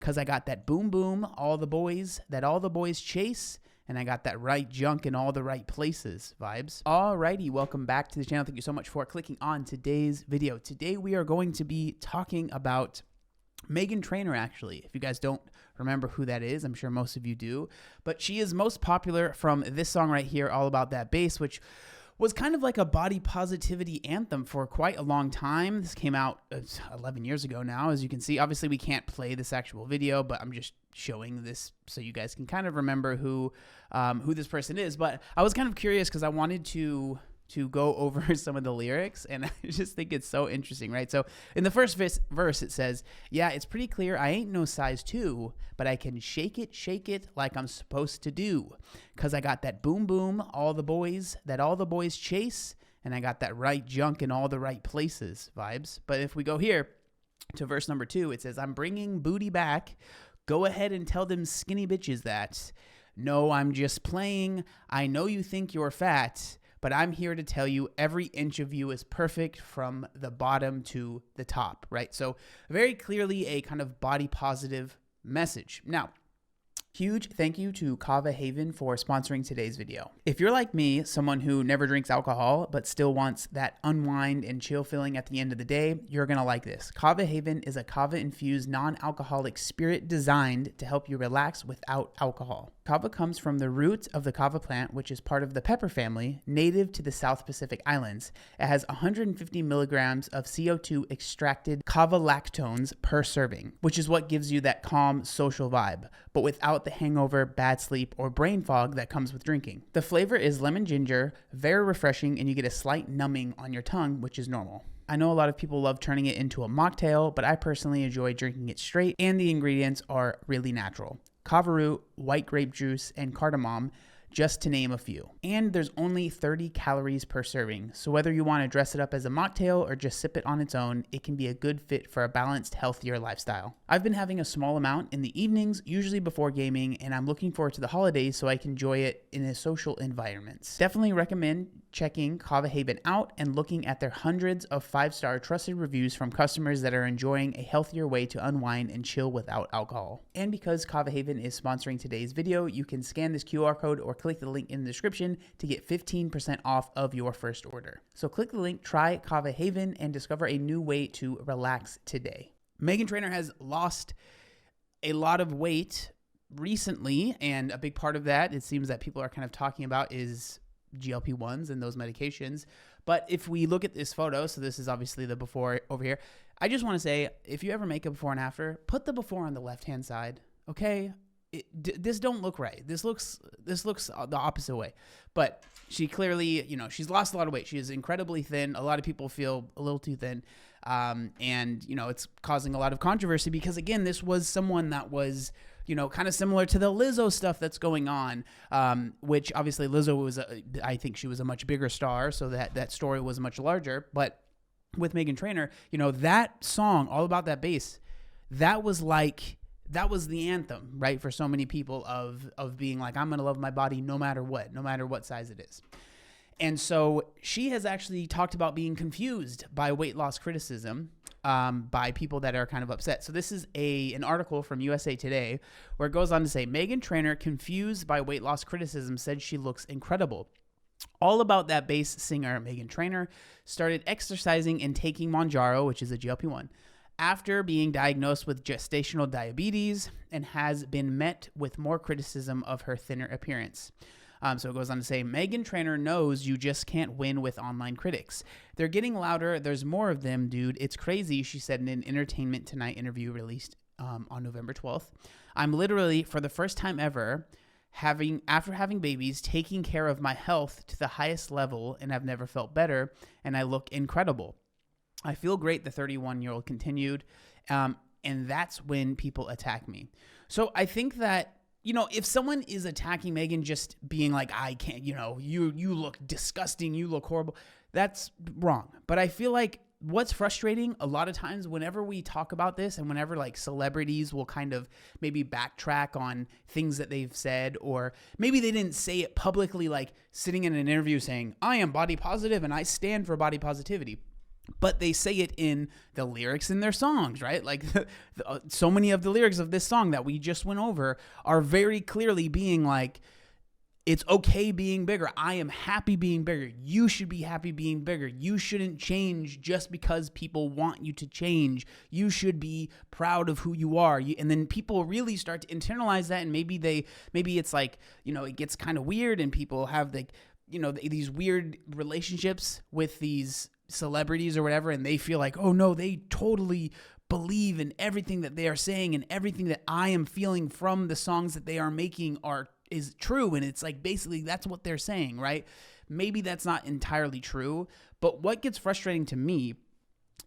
'cause I got that boom boom, all the boys chase, and I got that right junk in all the right places vibes. Alrighty, welcome back to the channel. Thank you so much for clicking on today's video. Today we are going to be talking about Meghan Trainor, actually. If you guys don't remember who that is, I'm sure most of you do, but she is most popular from this song right here, All About That Bass, which was kind of like a body positivity anthem for quite a long time. This came out 11 years ago now, as you can see. Obviously, we can't play this actual video, but I'm just showing this so you guys can kind of remember who this person is. But I was kind of curious because I wanted to go over some of the lyrics, and I just think it's so interesting, right? So in the first verse, it says, yeah, it's pretty clear I ain't no size 2, but I can shake it like I'm supposed to do, because I got that boom boom, all the boys chase, and I got that right junk in all the right places vibes. But if we go here to verse number 2, it says, I'm bringing booty back. Go ahead and tell them skinny bitches that. No, I'm just playing. I know you think you're fat, but I'm here to tell you every inch of you is perfect from the bottom to the top, right? So very clearly a kind of body positive message. Now, huge thank you to Kava Haven for sponsoring today's video. If you're like me, someone who never drinks alcohol but still wants that unwind and chill feeling at the end of the day, you're gonna like this. Kava Haven is a kava-infused non-alcoholic spirit designed to help you relax without alcohol. Kava comes from the root of the kava plant, which is part of the pepper family, native to the South Pacific Islands. It has 150 milligrams of CO2 extracted kava lactones per serving, which is what gives you that calm social vibe, but without the hangover, bad sleep, or brain fog that comes with drinking. The flavor is lemon ginger, very refreshing, and you get a slight numbing on your tongue, which is normal. I know a lot of people love turning it into a mocktail, but I personally enjoy drinking it straight, and the ingredients are really natural. Kava root, white grape juice, and cardamom, just to name a few. And there's only 30 calories per serving, so whether you want to dress it up as a mocktail or just sip it on its own, it can be a good fit for a balanced, healthier lifestyle. I've been having a small amount in the evenings, usually before gaming, and I'm looking forward to the holidays so I can enjoy it in a social environment. Definitely recommend checking Kava Haven out and looking at their hundreds of 5-star trusted reviews from customers that are enjoying a healthier way to unwind and chill without alcohol. And because Kava Haven is sponsoring today's video, you can scan this QR code or click the link in the description to get 15% off of your first order. So click the link, try Kava Haven, and discover a new way to relax today. Meghan Trainor has lost a lot of weight recently, and a big part of that, it seems that people are kind of talking about, is GLP-1s and those medications. But if we look at this photo, so this is obviously the before over here, I just want to say, if you ever make a before and after, put the before on the left-hand side, okay? This don't look right. This looks the opposite way. But she clearly, she's lost a lot of weight. She is incredibly thin. A lot of people feel a little too thin. And, it's causing a lot of controversy because, again, this was someone that was, kind of similar to the Lizzo stuff that's going on, which obviously Lizzo was, I think she was a much bigger star, so that story was much larger. But with Meghan Trainor, that song, All About That Bass, that was the anthem, right, for so many people of being like, I'm going to love my body no matter what size it is. And so she has actually talked about being confused by weight loss criticism by people that are kind of upset. So this is an article from USA Today where it goes on to say, Meghan Trainor, confused by weight loss criticism, said she looks incredible. All About That Bass singer Meghan Trainor started exercising and taking Mounjaro, which is a GLP-1, after being diagnosed with gestational diabetes, and has been met with more criticism of her thinner appearance. So it goes on to say, Meghan Trainor knows you just can't win with online critics. They're getting louder. There's more of them, dude. It's crazy, she said in an Entertainment Tonight interview released on November 12th. I'm literally, for the first time ever, after having babies, taking care of my health to the highest level, and I've never felt better, and I look incredible. I feel great, the 31-year-old continued, and that's when people attack me. So I think that, if someone is attacking Meghan just being like, I can't, you look disgusting, you look horrible, that's wrong. But I feel like what's frustrating a lot of times whenever we talk about this, and whenever like celebrities will kind of maybe backtrack on things that they've said, or maybe they didn't say it publicly, like sitting in an interview saying, I am body positive and I stand for body positivity. but they say it in the lyrics in their songs, right? Like so many of the lyrics of this song that we just went over are very clearly being like, it's okay being bigger. I am happy being bigger. You should be happy being bigger. You shouldn't change just because people want you to change. You should be proud of who you are. And then people really start to internalize that, and maybe it's like, it gets kind of weird, and people have these weird relationships with these celebrities or whatever, and they feel like, oh no, they totally believe in everything that they are saying, and everything that I am feeling from the songs that they are making is true. And it's like, basically that's what they're saying, right? Maybe that's not entirely true, but what gets frustrating to me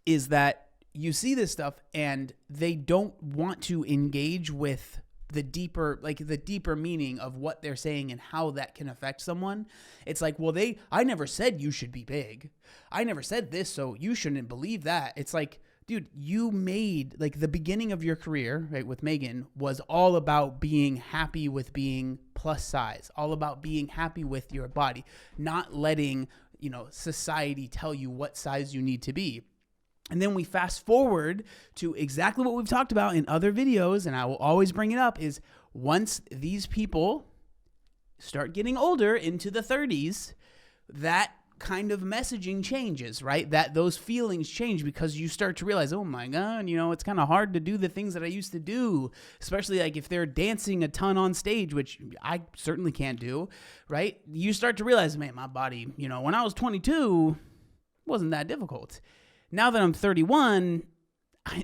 is that you see this stuff and they don't want to engage with the deeper meaning of what they're saying and how that can affect someone. It's like, well, I never said you should be big. I never said this, so you shouldn't believe that. It's like, dude, you made, like, the beginning of your career, right, with Meghan was all about being happy with being plus size, all about being happy with your body, not letting, society tell you what size you need to be. And then we fast forward to exactly what we've talked about in other videos, and I will always bring it up, is once these people start getting older into the 30s, that kind of messaging changes, right? That those feelings change, because you start to realize, oh my God, it's kind of hard to do the things that I used to do, especially like if they're dancing a ton on stage, which I certainly can't do, right? You start to realize, man, my body, when I was 22, wasn't that difficult. Now that I'm 31,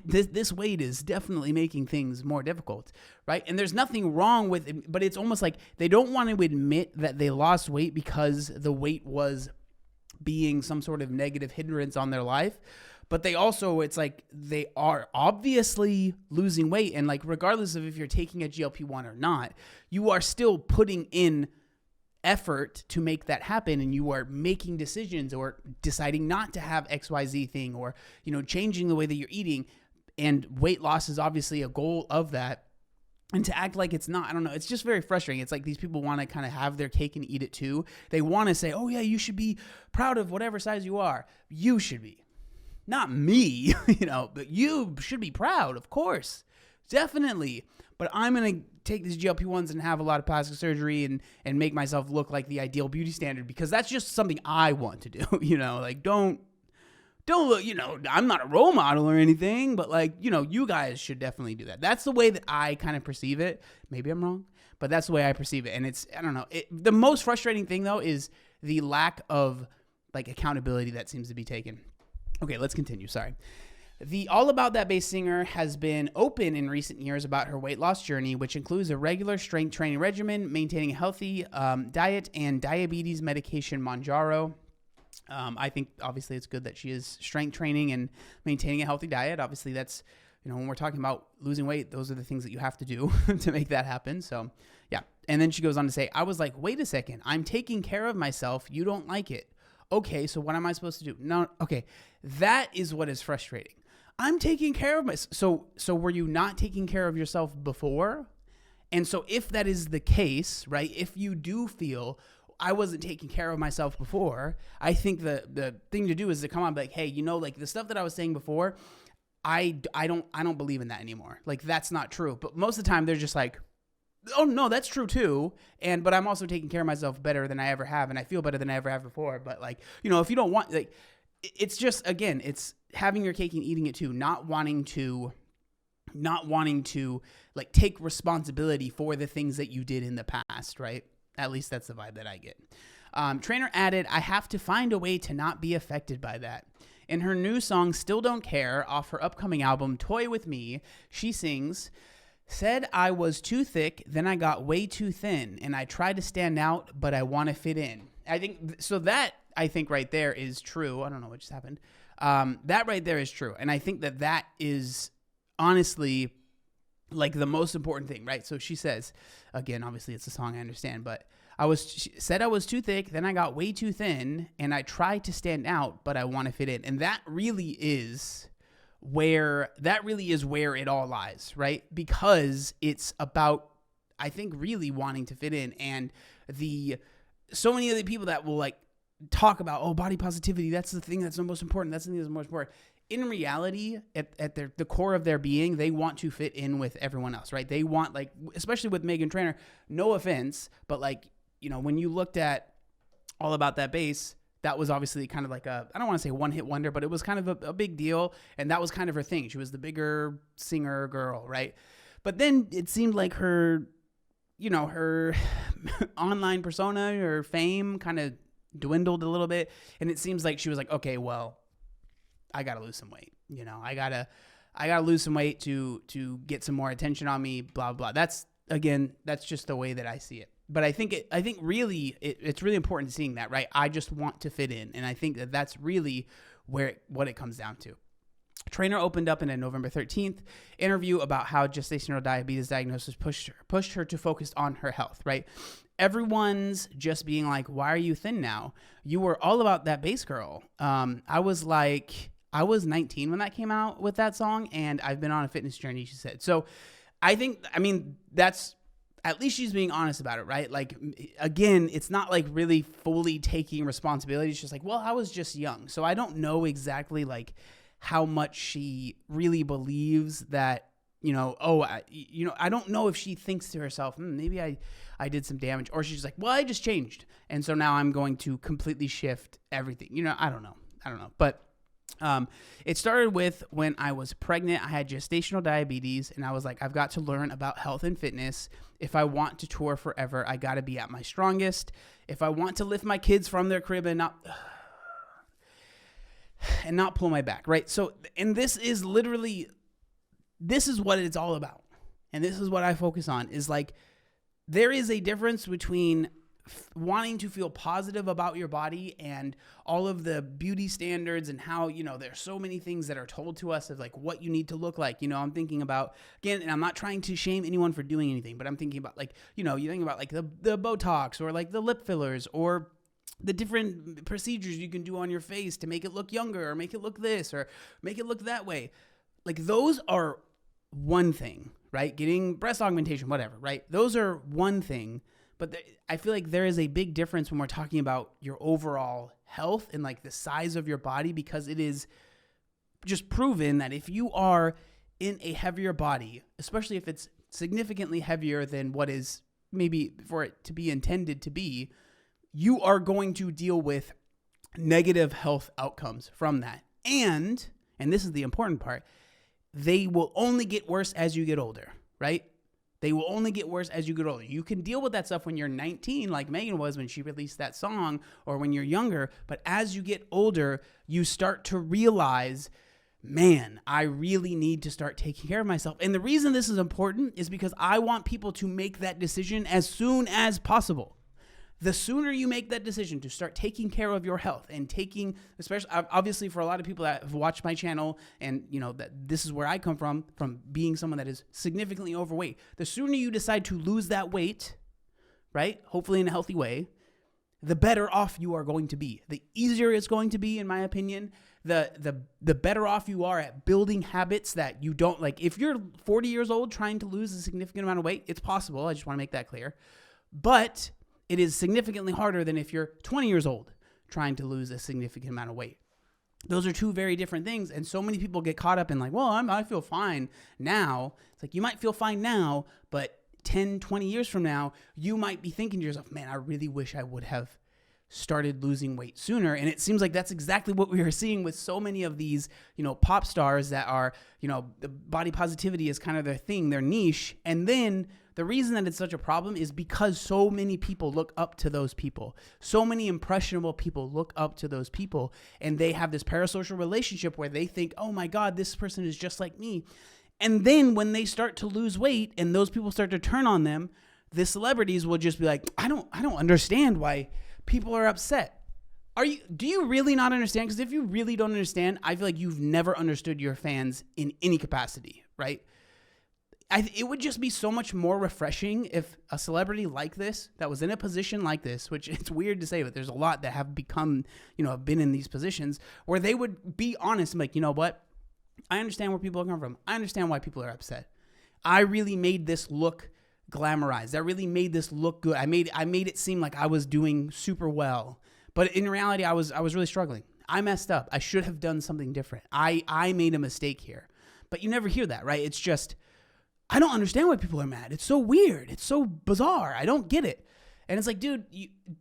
this weight is definitely making things more difficult, right? And there's nothing wrong with it, but it's almost like they don't want to admit that they lost weight because the weight was being some sort of negative hindrance on their life. But they also, it's like they are obviously losing weight. And like, regardless of if you're taking a GLP-1 or not, you are still putting in effort to make that happen, and you are making decisions or deciding not to have XYZ thing, or changing the way that you're eating, and weight loss is obviously a goal of that. And to act like it's not, I don't know, it's just very frustrating. It's like these people want to kind of have their cake and eat it too. They want to say, oh yeah, you should be proud of whatever size you are. You should be, not me, but you should be proud, of course, definitely. But I'm going to take these GLP-1s and have a lot of plastic surgery and make myself look like the ideal beauty standard, because that's just something I want to do. Like, don't look, I'm not a role model or anything, but like, you guys should definitely do that. That's the way that I kind of perceive it. Maybe I'm wrong, but that's the way I perceive it. And it's, I don't know. The most frustrating thing though is the lack of like accountability that seems to be taken. Okay, let's continue. Sorry. The All About That bass singer has been open in recent years about her weight loss journey, which includes a regular strength training regimen, maintaining a healthy diet, and diabetes medication Mounjaro. I think obviously it's good that she is strength training and maintaining a healthy diet. Obviously that's, when we're talking about losing weight, those are the things that you have to do to make that happen. So yeah. And then she goes on to say, I was like, wait a second, I'm taking care of myself. You don't like it. Okay. So what am I supposed to do? No. Okay. That is what is frustrating. I'm taking care of myself. So were you not taking care of yourself before? And so if that is the case, right, if you do feel I wasn't taking care of myself before, I think the thing to do is to come on and be like, hey, like the stuff that I was saying before, I don't believe in that anymore. Like, that's not true. But most of the time they're just like, oh no, that's true too. But I'm also taking care of myself better than I ever have. And I feel better than I ever have before. But like, if you don't want, like, it's just, again, it's having your cake and eating it too, not wanting to like take responsibility for the things that you did in the past, right? At least that's the vibe that I get. Trainor added, I have to find a way to not be affected by that. In her new song, Still Don't Care, off her upcoming album, Toy With Me, she sings, said I was too thick, then I got way too thin, and I tried to stand out, but I want to fit in. I think right there is true. I don't know what just happened. That right there is true. And I think that is honestly like the most important thing, right? So she says, again, obviously it's a song, I understand, but she said I was too thick, then I got way too thin, and I tried to stand out, but I want to fit in. And that really is where it all lies, right? Because it's about, I think, really wanting to fit in. And so many of the people that will like talk about, oh, body positivity, that's the thing that's the most important. That's the thing that's the most important. In reality, at the core of their being, they want to fit in with everyone else, right? They want, like, especially with Meghan Trainor, no offense, but like, when you looked at All About That Bass, that was obviously kind of like I don't want to say one hit wonder, but it was kind of a big deal. And that was kind of her thing. She was the bigger singer girl, right? But then it seemed like her online persona, her fame kind of dwindled a little bit. And it seems like she was like, okay, well, I got to lose some weight. I gotta lose some weight to get some more attention on me, blah, blah. That's just the way that I see it. But I think really it's really important seeing that, right? I just want to fit in. And I think that that's really what it comes down to. Trainor opened up in a November 13th interview about how gestational diabetes diagnosis pushed her to focus on her health, right? Everyone's just being like, why are you thin now? You were all about that bass girl. I was 19 when that came out with that song, and I've been on a fitness journey, she said. So that's, at least she's being honest about it, right? Like, again, it's not like really fully taking responsibility. It's just like, well, I was just young. So I don't know exactly like how much she really believes that, I don't know if she thinks to herself, maybe I did some damage, or she's like, well, I just changed. And so now I'm going to completely shift everything. I don't know. But it started with when I was pregnant. I had gestational diabetes, and I was like, I've got to learn about health and fitness. If I want to tour forever, I got to be at my strongest. If I want to lift my kids from their crib and not pull my back, right? So, and this is what it's all about. And this is what I focus on, is like, there is a difference between wanting to feel positive about your body and all of the beauty standards and how, there's so many things that are told to us of like what you need to look like. I'm thinking about, again, and I'm not trying to shame anyone for doing anything, but I'm thinking about like, you think about like the Botox or like the lip fillers or the different procedures you can do on your face to make it look younger or make it look this or make it look that way. Like, those are one thing, right? Getting breast augmentation, whatever, right? Those are one thing. But I feel like there is a big difference when we're talking about your overall health and like the size of your body, because it is just proven that if you are in a heavier body, especially if it's significantly heavier than what is maybe for it to be intended to be, you are going to deal with negative health outcomes from that. And this is the important part, they will only get worse as you get older, right? They will only get worse as you get older. You can deal with that stuff when you're 19, like Meghan was when she released that song, or when you're younger. But as you get older, you start to realize, man, I really need to start taking care of myself. And the reason this is important is because I want people to make that decision as soon as possible. The sooner you make that decision to start taking care of your health and taking, especially obviously for a lot of people that have watched my channel and that this is where I come from being someone that is significantly overweight. The sooner you decide to lose that weight, right? Hopefully in a healthy way, the better off you are going to be. The easier it's going to be, in my opinion, the better off you are at building habits that you don't like. If you're 40 years old trying to lose a significant amount of weight, it's possible. I just want to make that clear. But it is significantly harder than if you're 20 years old trying to lose a significant amount of weight. Those are two very different things. And so many people get caught up in like, well, I feel fine now. It's like, you might feel fine now, but 10, 20 years from now, you might be thinking to yourself, man, I really wish I would have started losing weight sooner. And it seems like that's exactly what we are seeing with so many of these, pop stars that are, the body positivity is kind of their thing, their niche. And then the reason that it's such a problem is because so many people look up to those people. So many impressionable people look up to those people, and they have this parasocial relationship where they think, oh my God, this person is just like me. And then when they start to lose weight and those people start to turn on them, the celebrities will just be like, I don't understand why people are upset. Do you really not understand? Because if you really don't understand, I feel like you've never understood your fans in any capacity, right? It would just be so much more refreshing if a celebrity like this, that was in a position like this, which it's weird to say, but there's a lot that have become, have been in these positions, where they would be honest and like, you know what? I understand where people are coming from. I understand why people are upset. I really made this look glamorized. I really made this look good. I made it seem like I was doing super well. But in reality, I was really struggling. I messed up. I should have done something different. I made a mistake here. But you never hear that, right? It's just, I don't understand why people are mad. It's so weird. It's so bizarre. I don't get it. And it's like, dude,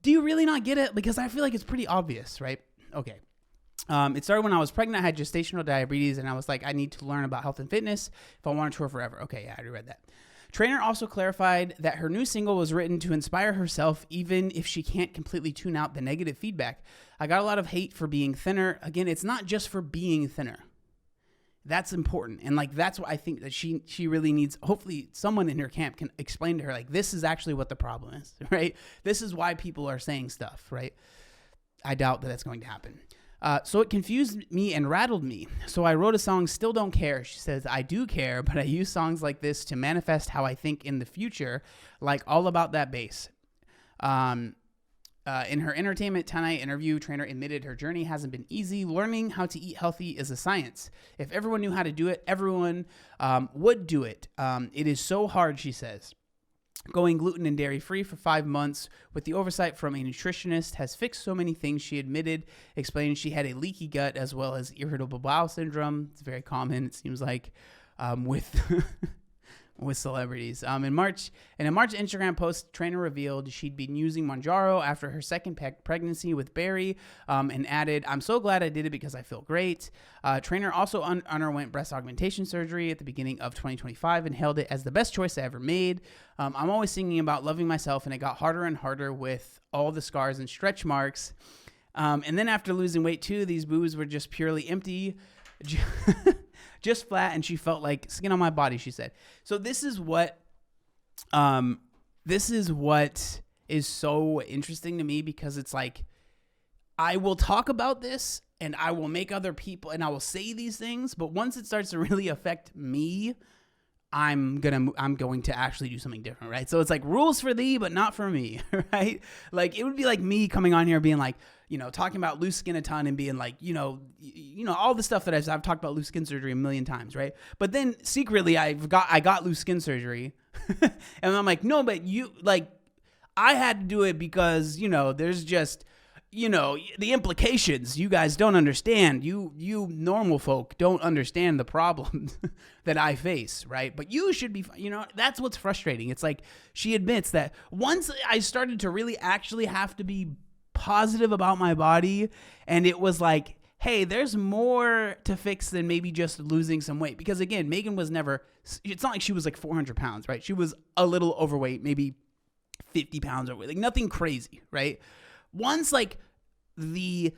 do you really not get it? Because I feel like it's pretty obvious, right? Okay. It started when I was pregnant. I had gestational diabetes, and I was like, I need to learn about health and fitness if I want to tour forever. Okay, yeah, I already read that. Trainor also clarified that her new single was written to inspire herself, even if she can't completely tune out the negative feedback. I got a lot of hate for being thinner. Again, it's not just for being thinner. That's important. And like, that's what I think that she really needs. Hopefully someone in her camp can explain to her, like, this is actually what the problem is, right? This is why people are saying stuff, right? I doubt that that's going to happen. So it confused me and rattled me. So I wrote a song, Still Don't Care. She says, I do care, but I use songs like this to manifest how I think in the future, like All About That Bass. In her Entertainment Tonight interview, Trainor admitted her journey hasn't been easy. Learning how to eat healthy is a science. If everyone knew how to do it, everyone would do it. It is so hard, she says. Going gluten and dairy free for 5 months with the oversight from a nutritionist has fixed so many things, she admitted, explaining she had a leaky gut as well as irritable bowel syndrome. It's very common, it seems like, with with celebrities. In a March Instagram post, Trainor revealed she'd been using Mounjaro after her second pregnancy with Barry, and added, I'm so glad I did it because I feel great. Trainor also underwent breast augmentation surgery at the beginning of 2025 and hailed it as the best choice I ever made. I'm always thinking about loving myself, and it got harder and harder with all the scars and stretch marks. And then after losing weight too, these boobs were just purely empty. Just flat, and she felt like skin on my body, she said. So this is what is so interesting to me, because it's like, I will talk about this and I will make other people, and I will say these things, but once it starts to really affect me, I'm going to actually do something different, right? So it's like rules for thee, but not for me, right? Like, it would be like me coming on here being like, talking about loose skin a ton and being like, all the stuff that I've talked about loose skin surgery a million times, right? But then secretly I got loose skin surgery and I'm like, no, but I had to do it because, there's just, the implications you guys don't understand. You normal folk don't understand the problems that I face, right? But you should be, that's what's frustrating. It's like, she admits that once I started to really actually have to be positive about my body, and it was like, hey, there's more to fix than maybe just losing some weight. Because again, Meghan was never, it's not like she was like 400 pounds, right? She was a little overweight, maybe 50 pounds overweight, like nothing crazy, right? Once like the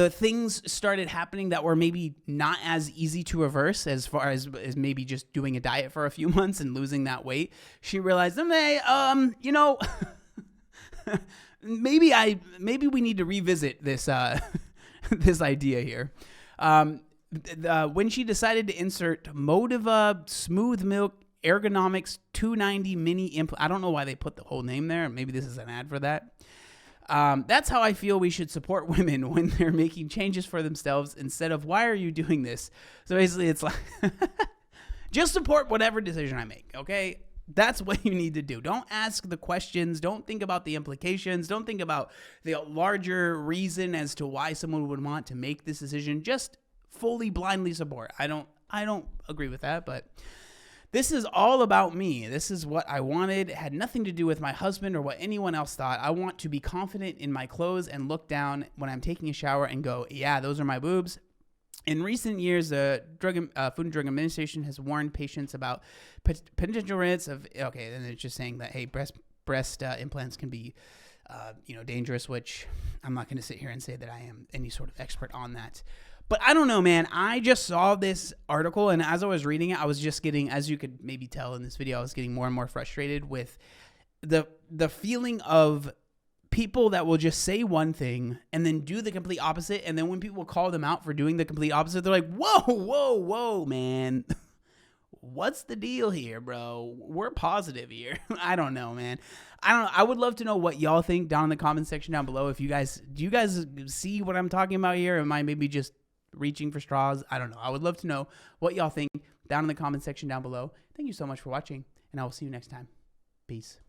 things started happening that were maybe not as easy to reverse, as far as maybe just doing a diet for a few months and losing that weight, she realized, hey, maybe we need to revisit this this idea here. When she decided to insert Motiva Smooth Milk Ergonomics 290 Mini Implant, I don't know why they put the whole name there. Maybe this is an ad for that. That's how I feel we should support women when they're making changes for themselves instead of, why are you doing this? So basically it's like, just support whatever decision I make, okay? That's what you need to do. Don't ask the questions. Don't think about the implications. Don't think about the larger reason as to why someone would want to make this decision. Just fully blindly support. I don't agree with that, but this is all about me. This is what I wanted. It had nothing to do with my husband or what anyone else thought. I want to be confident in my clothes and look down when I'm taking a shower and go, yeah, those are my boobs. In recent years, the Food and Drug Administration has warned patients about potential risks of, okay, and it's just saying that, hey, breast implants can be, dangerous, which I'm not going to sit here and say that I am any sort of expert on that. But I don't know, man. I just saw this article, and as I was reading it, I was just getting, as you could maybe tell in this video, I was getting more and more frustrated with the feeling of people that will just say one thing and then do the complete opposite. And then when people call them out for doing the complete opposite, they're like, whoa, man. What's the deal here, bro? We're positive here. I don't know, man. I would love to know what y'all think down in the comment section down below. Do you guys see what I'm talking about here? Am I maybe just reaching for straws? I don't know. I would love to know what y'all think down in the comment section down below. Thank you so much for watching, and I will see you next time. Peace.